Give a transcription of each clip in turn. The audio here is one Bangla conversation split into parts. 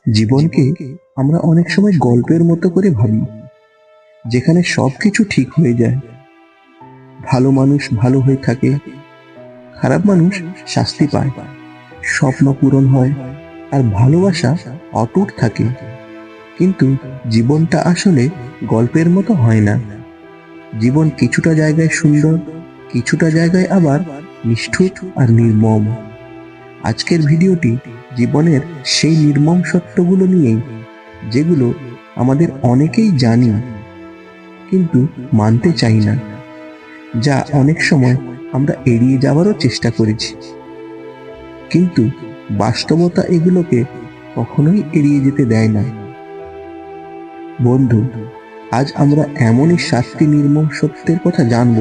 জীবনকে আমরা অনেক সময় গল্পের মতো করে ভাবি, যেখানে সবকিছু ঠিক হয়ে যায়। ভালো মানুষ ভালো হয়ে থাকে, খারাপ মানুষ শাস্তি পায়, স্বপ্ন পূরণ হয়, আর ভালোবাসা অটুট থাকে। কিন্তু জীবনটা আসলে গল্পের মতো হয় না। জীবন কিছুটা জায়গায় সুন্দর, কিছুটা জায়গায় আবার নিষ্ঠুর আর নির্মম। আজকের ভিডিওটি জীবনের সেই নির্মম সত্যগুলো নিয়েই, যেগুলো আমাদের অনেকেই জানি কিন্তু মানতে চাই না, যা অনেক সময় আমরা এড়িয়ে যাওয়ারও চেষ্টা করেছি। কিন্তু বাস্তবতা এগুলোকে কখনোই এড়িয়ে যেতে দেয় না। বন্ধু, আজ আমরা এমনই 7টি নির্মম সত্যের কথা জানব,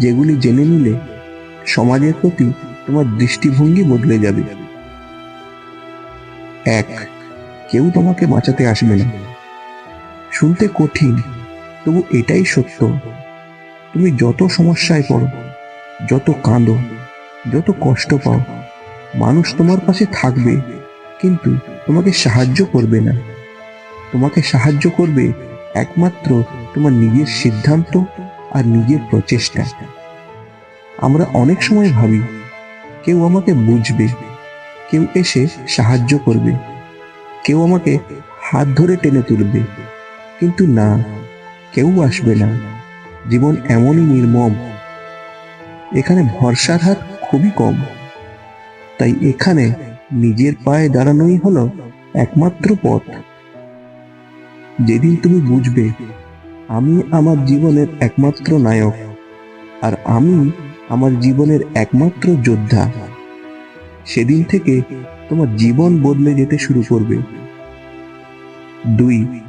যেগুলি জেনে নিলে সমাজের প্রতি তোমার দৃষ্টিভঙ্গি বদলে যাবে। 1, কেউ তোমাকে বাঁচাতে আসবে না। শুনতে কঠিন, তবু এটাই সত্য। তুমি যত সমস্যায় পড়ো, যত কাঁদো, যত কষ্ট পাও, মানুষ তোমার পাশে থাকবে, কিন্তু তোমাকে সাহায্য করবে না। তোমাকে সাহায্য করবে একমাত্র তোমার নিজের সিদ্ধান্ত আর নিজের প্রচেষ্টা। আমরা অনেক সময় ভাবি, কেউ আমাকে বুঝবে, কেউ এসে সাহায্য করবে, কেউ আমাকে হাত ধরে টেনে তুলবে, কিন্তু না, কেউ আসবে না। জীবন এমনই নির্মম। এখানে ভরসার হাত খুবই কম। তাই এখানে নিজের পায়ে দাঁড়ানোই হলো একমাত্র পথ। যেদিন তুমি বুঝবে আমি আমার জীবনের একমাত্র নায়ক, আর আমি আমার জীবনের একমাত্র যোদ্ধা, সেদিন থেকে তোমার জীবন বদলে যেতে শুরু করবে। 2,